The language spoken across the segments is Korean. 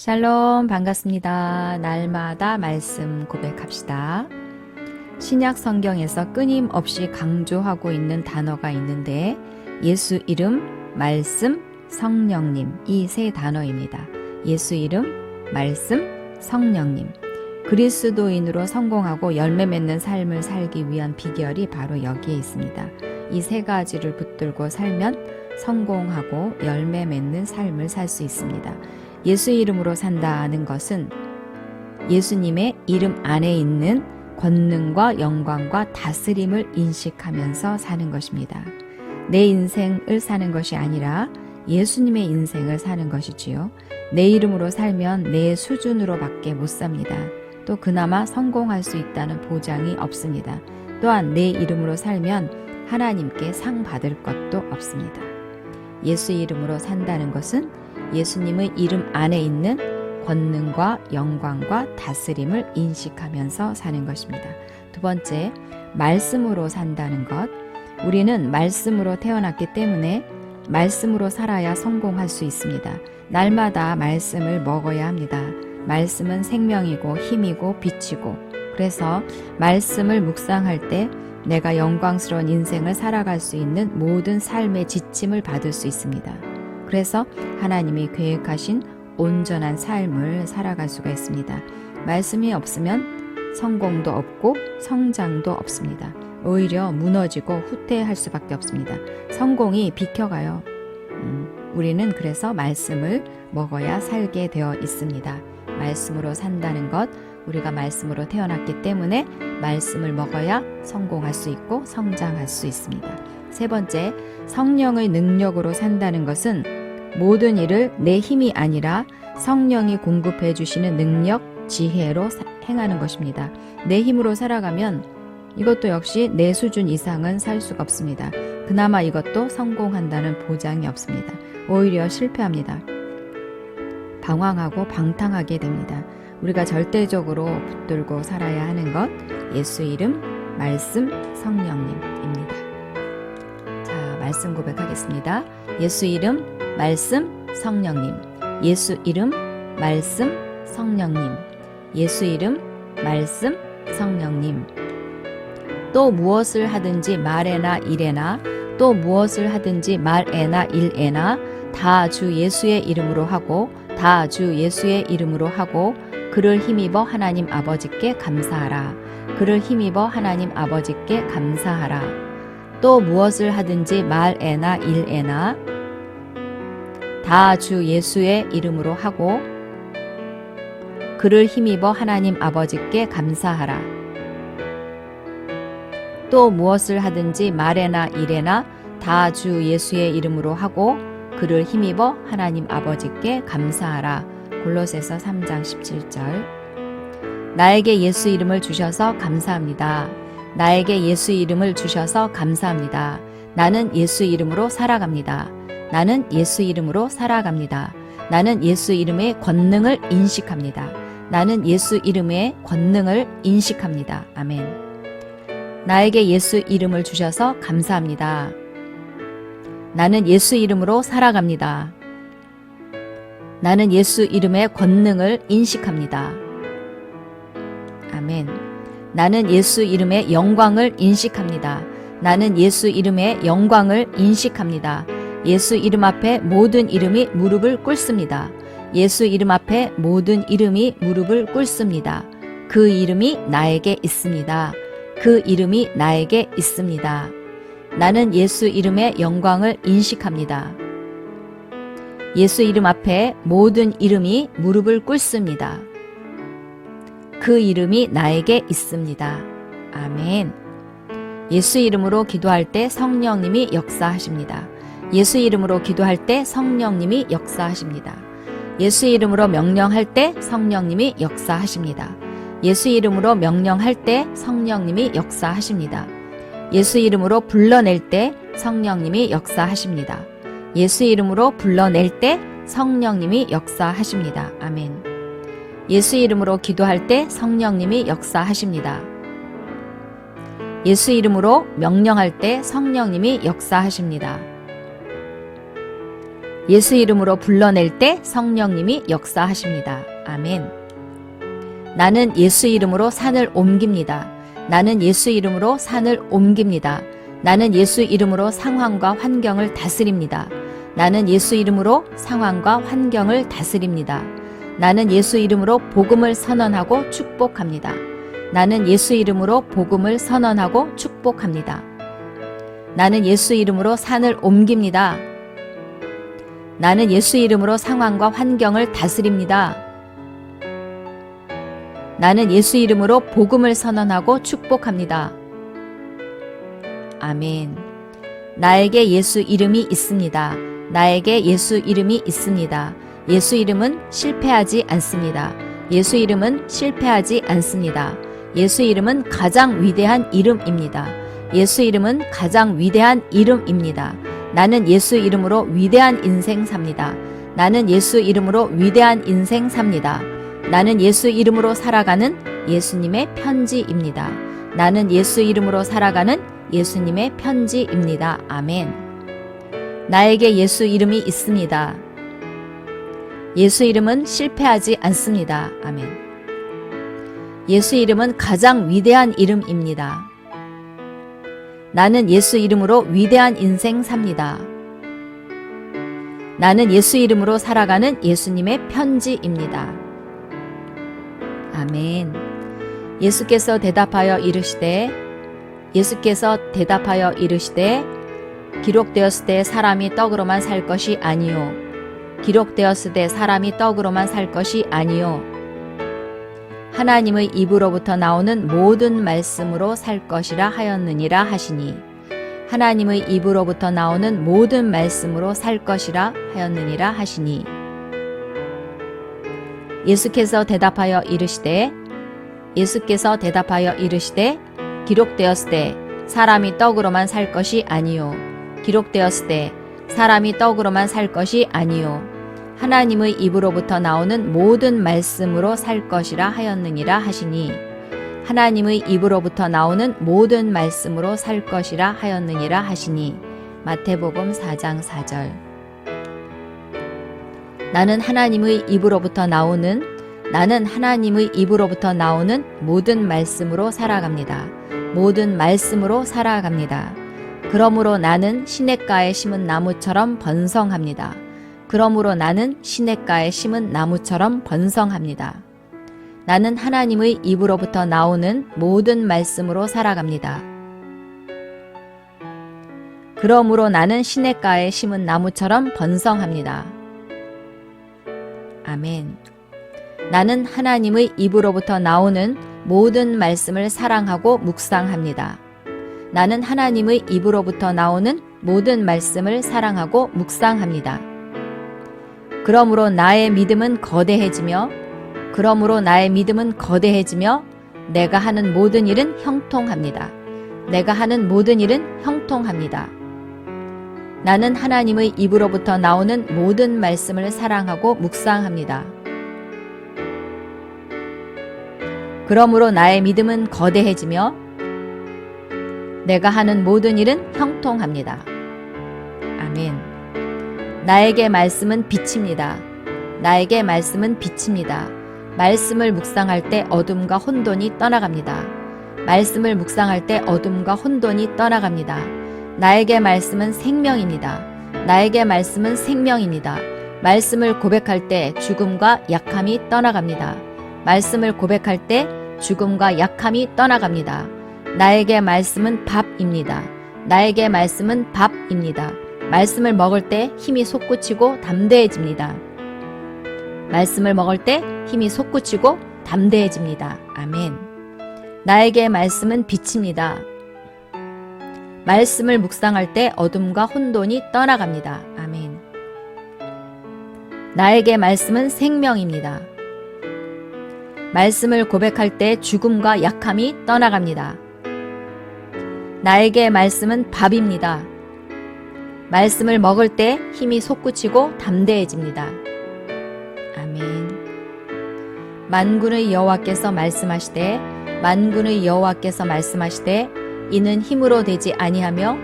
샬롬 반갑습니다. 날마다 말씀 고백합시다. 신약 성경에서 끊임없이 강조하고 있는 단어가 있는데 예수 이름, 말씀, 성령님 이 세 단어입니다. 예수 이름, 말씀, 성령님. 그리스도인으로 성공하고 열매 맺는 삶을 살기 위한 비결이 바로 여기에 있습니다. 이 세 가지를 붙들고 살면 성공하고 열매 맺는 삶을 살 수 있습니다. 예수 이름으로 산다는 것은 예수님의 이름 안에 있는 권능과 영광과 다스림을 인식하면서 사는 것입니다. 내 인생을 사는 것이 아니라 예수님의 인생을 사는 것이지요. 내 이름으로 살면 내 수준으로밖에 못 삽니다. 또 그나마 성공할 수 있다는 보장이 없습니다. 또한 내 이름으로 살면 하나님께 상 받을 것도 없습니다. 예수 이름으로 산다는 것은 예수님의 이름 안에 있는 권능과 영광과 다스림을 인식하면서 사는 것입니다. 두 번째, 말씀으로 산다는 것. 우리는 말씀으로 태어났기 때문에 말씀으로 살아야 성공할 수 있습니다. 날마다 말씀을 먹어야 합니다. 말씀은 생명이고 힘이고 빛이고, 그래서 말씀을 묵상할 때 내가 영광스러운 인생을 살아갈 수 있는 모든 삶의 지침을 받을 수 있습니다. 그래서 하나님이 계획하신 온전한 삶을 살아갈 수가 있습니다. 말씀이 없으면 성공도 없고 성장도 없습니다. 오히려 무너지고 후퇴할 수밖에 없습니다. 성공이 비켜가요. 우리는 그래서 말씀을 먹어야 살게 되어 있습니다. 말씀으로 산다는 것, 우리가 말씀으로 태어났기 때문에 말씀을 먹어야 성공할 수 있고 성장할 수 있습니다. 세 번째, 성령의 능력으로 산다는 것은 모든 일을 내 힘이 아니라 성령이 공급해 주시는 능력, 지혜로 행하는 것입니다. 내 힘으로 살아가면 이것도 역시 내 수준 이상은 살 수가 없습니다. 그나마 이것도 성공한다는 보장이 없습니다. 오히려 실패합니다. 방황하고 방탕하게 됩니다. 우리가 절대적으로 붙들고 살아야 하는 것, 예수 이름, 말씀, 성령님입니다. 자, 말씀 고백하겠습니다. 예수 이름, 말씀, 성령님. 예수 이름, 말씀, 성령님. 예수 이름, 말씀, 성령님. 또 무엇을 하든지 말에나 일에나, 또 무엇을 하든지 말에나 일에나 다 주 예수의 이름으로 하고, 다 주 예수의 이름으로 하고, 그를 힘입어 하나님 아버지께 감사하라. 그를 힘입어 하나님 아버지께 감사하라. 또 무엇을 하든지 말에나 일에나 다 주 예수의 이름으로 하고 그를 힘입어 하나님 아버지께 감사하라. 또 무엇을 하든지 말에나 일에나 다 주 예수의 이름으로 하고 그를 힘입어 하나님 아버지께 감사하라. 골로새서 3장 17절. 나에게 예수 이름을 주셔서 감사합니다. 나에게 예수 이름을 주셔서 감사합니다. 나는 예수 이름으로 살아갑니다. 나는 예수 이름으로 살아갑니다. 나는 예수 이름의 권능을 인식합니다. 나는 예수 이름의 권능을 인식합니다. 아멘. 나에게 예수 이름을 주셔서 감사합니다. 나는 예수 이름으로 살아갑니다. 나는 예수 이름의 권능을 인식합니다. 아멘. 나는 예수 이름의 영광을 인식합니다. 나는 예수 이름의 영광을 인식합니다. 예수 이름 앞에 모든 이름이 무릎을 꿇습니다. 예수 이름 앞에 모든 이름이 무릎을 꿇습니다. 그 이름이 나에게 있습니다. 그 이름이 나에게 있습니다. 나는 예수 이름의 영광을 인식합니다. 예수 이름 앞에 모든 이름이 무릎을 꿇습니다. 그 이름이 나에게 있습니다. 아멘. 예수 이름으로 기도할 때 성령님이 역사하십니다. 예수 이름으로 기도할 때 성령님이 역사하십니다. 예수 이름으로 명령할 때 성령님이 역사하십니다. 예수 이름으로 명령할 때 성령님이 역사하십니다. 예수 이름으로 불러낼 때 성령님이 역사하십니다. 예수 이름으로 불러낼 때 성령님이 역사하십니다. 아멘. 예수 이름으로 기도할 때 성령님이 역사하십니다. 예수 이름으로 명령할 때 성령님이 역사하십니다. 예수 이름으로 불러낼 때 성령님이 역사하십니다. 아멘. 나는 예수 이름으로 산을 옮깁니다. 나는 예수 이름으로 산을 옮깁니다. 나는 예수 이름으로 상황과 환경을 다스립니다. 나는 예수 이름으로 상황과 환경을 다스립니다. 나는 예수 이름으로 복음을 선언하고 축복합니다. 나는 예수 이름으로 복음을 선언하고 축복합니다. 나는 예수 이름으로 산을 옮깁니다. 나는 예수 이름으로 상황과 환경을 다스립니다. 나는 예수 이름으로 복음을 선언하고 축복합니다. 아멘. 나에게 예수 이름이 있습니다. 나에게 예수 이름이 있습니다. 예수 이름은 실패하지 않습니다. 예수 이름은 실패하지 않습니다. 예수 이름은 가장 위대한 이름입니다. 예수 이름은 가장 위대한 이름입니다. 나는 예수 이름으로 위대한 인생 삽니다. 나는 예수 이름으로 위대한 인생 삽니다. 나는 예수 이름으로 살아가는 예수님의 편지입니다. 나는 예수 이름으로 살아가는 예수님의 편지입니다. 아멘. 나에게 예수 이름이 있습니다. 예수 이름은 실패하지 않습니다. 아멘. 예수 이름은 가장 위대한 이름입니다. 나는 예수 이름으로 위대한 인생 삽니다. 나는 예수 이름으로 살아가는 예수님의 편지입니다. 아멘. 예수께서 대답하여 이르시되 기록되었으되 사람이 떡으로만 살 것이 아니요 기록되었으되 사람이 떡으로만 살 것이 아니요 하나님의 입으로부터 나오는 모든 말씀으로 살 것이라 하였느니라 하시니 하나님의 입으로부터 나오는 모든 말씀으로 살 것이라 하였느니라 하시니 예수께서 대답하여 이르시되 기록되었으되 사람이 떡으로만 살 것이 아니요 기록되었으되 사람이 떡으로만 살 것이 아니요 하나님의 입으로부터 나오는 모든 말씀으로 살 것이라 하였느니라 하시니 하나님의 입으로부터 나오는 모든 말씀으로 살 것이라 하였느니라 하시니 마태복음 4장 4절. 나는 하나님의 입으로부터 나오는 모든 말씀으로 살아갑니다. 모든 말씀으로 살아갑니다. 그러므로 나는 시냇가에 심은 나무처럼 번성합니다. 나는 하나님의 입으로부터 나오는 모든 말씀으로 살아갑니다. 그러므로 나는 시냇가에 심은 나무처럼 번성합니다. 아멘. 나는 하나님의 입으로부터 나오는 모든 말씀을 사랑하고 묵상합니다. 나는 하나님의 입으로부터 나오는 모든 말씀을 사랑하고 묵상합니다. 그러므로 나의 믿음은 거대해지며 내가 하는 모든 일은 형통합니다. 나는 하나님의 입으로부터 나오는 모든 말씀을 사랑하고 묵상합니다. 그러므로 나의 믿음은 거대해지며 내가 하는 모든 일은 형통합니다. 아멘. 나에게 말씀은 빛입니다. 말씀을 묵상할 때 어둠과 혼돈이 떠나갑니다. 나에게 말씀은 생명입니다. 말씀을 고백할 때 죽음과 약함이 떠나갑니다. 나에게 말씀은 밥입니다. 말씀을 먹을 때 힘이 솟구치고 담대해집니다. 아멘. 나에게 말씀은 빛입니다. 말씀을 묵상할 때 어둠과 혼돈이 떠나갑니다. 아멘. 나에게 말씀은 생명입니다. 말씀을 고백할 때 죽음과 약함이 떠나갑니다. 나에게 말씀은 밥입니다. 말씀을 먹을 때 힘이 솟구치고 담대해집니다. 아멘. 만군의 여호와께서 말씀하시되 이는 힘으로 되지 아니하며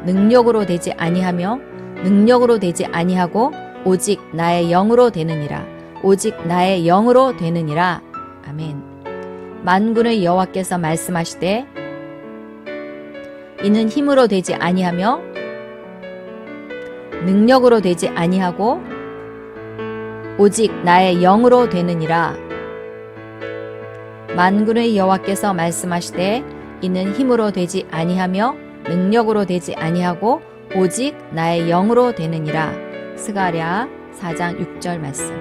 능력으로 되지 아니하며 능력으로 되지 아니하고 오직 나의 영으로 되느니라. 오직 나의 영으로 되느니라. 아멘. 만군의 여호와께서 말씀하시되 이는 힘으로 되지 아니하며 능력으로 되지 아니하고 오직 나의 영으로 되느니라. 만군의 여호와께서 말씀하시되 이는 힘으로 되지 아니하며 능력으로 되지 아니하고 오직 나의 영으로 되느니라. 스가랴 4장 6절 말씀.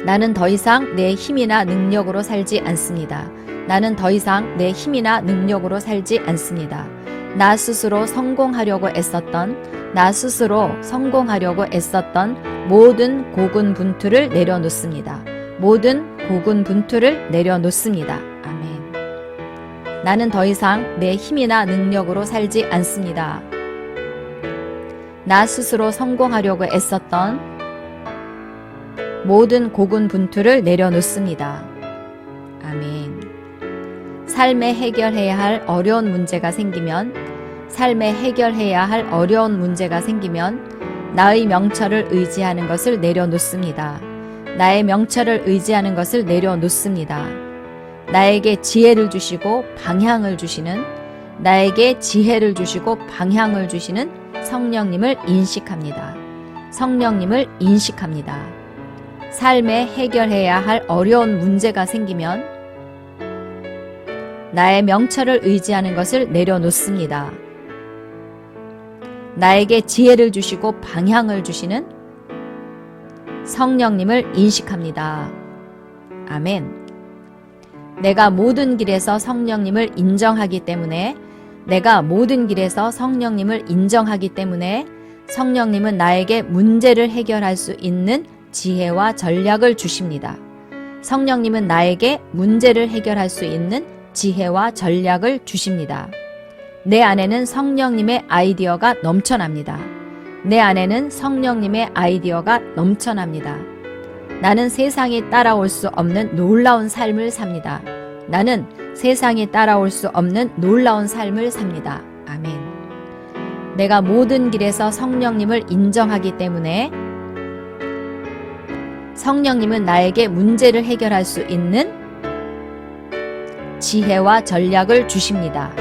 나는 더 이상 내 힘이나 능력으로 살지 않습니다. 나는 더 이상 내 힘이나 능력으로 살지 않습니다. 나 스스로 성공하려고 애썼던 모든 고군분투를 내려놓습니다. 모든 고군분투를 내려놓습니다. 아멘. 나는 더 이상 내 힘이나 능력으로 살지 않습니다. 나 스스로 성공하려고 애썼던 모든 고군분투를 내려놓습니다. 아멘. 삶에 해결해야 할 어려운 문제가 생기면 나의 명철을 의지하는 것을 내려놓습니다. 나의 명철을 의지하는 것을 내려놓습니다. 나에게 지혜를 주시고 방향을 주시는 성령님을 인식합니다. 삶에 해결해야 할 어려운 문제가 생기면 나의 명철을 의지하는 것을 내려놓습니다. 나에게 지혜를 주시고 방향을 주시는 성령님을 인식합니다. 아멘. 내가 모든 길에서 성령님을 인정하기 때문에 성령님은 나에게 문제를 해결할 수 있는 지혜와 전략을 주십니다. 성령님은 나에게 문제를 해결할 수 있는 지혜와 전략을 주십니다. 내 안에는 성령님의 아이디어가 넘쳐납니다. 나는 세상이 따라올 수 없는 놀라운 삶을 삽니다. 아멘. 내가 모든 길에서 성령님을 인정하기 때문에 성령님은 나에게 문제를 해결할 수 있는 지혜와 전략을 주십니다.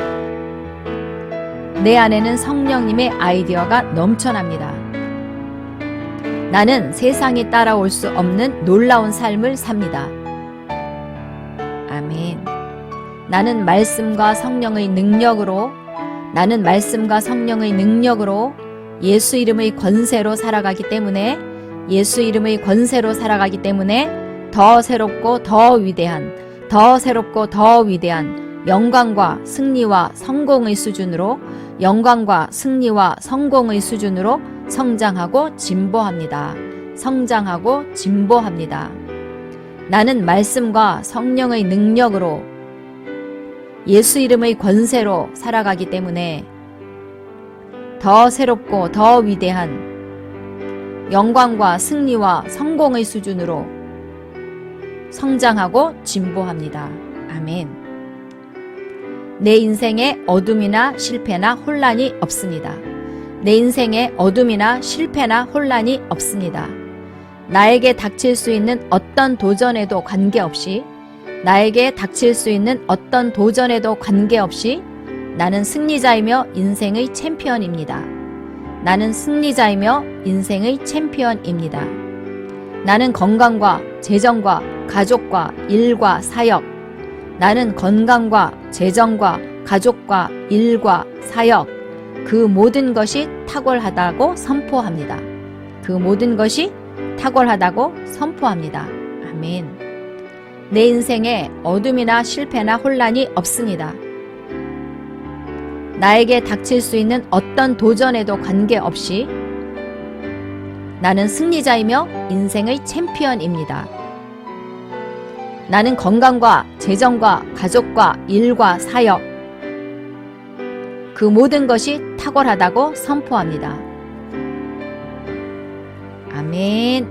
내 안에는 성령님의 아이디어가 넘쳐납니다. 나는 세상이 따라올 수 없는 놀라운 삶을 삽니다. 아멘. 나는 말씀과 성령의 능력으로 예수 이름의 권세로 살아가기 때문에 더 새롭고 더 위대한 영광과 승리와 성공의 수준으로 성장하고 진보합니다. 나는 말씀과 성령의 능력으로 예수 이름의 권세로 살아가기 때문에 더 새롭고 더 위대한 영광과 승리와 성공의 수준으로 성장하고 진보합니다. 아멘. 내 인생에 어둠이나 실패나 혼란이 없습니다. 나에게 닥칠 수 있는 어떤 도전에도 관계없이 나는 승리자이며 인생의 챔피언입니다. 나는 건강과 재정과 가족과 일과 사역, 그 모든 것이 탁월하다고 선포합니다. 아멘. 내 인생에 어둠이나 실패나 혼란이 없습니다. 나에게 닥칠 수 있는 어떤 도전에도 관계없이 나는 승리자이며 인생의 챔피언입니다. 나는 건강과 재정과 가족과 일과 사역, 그 모든 것이 탁월하다고 선포합니다. 아멘.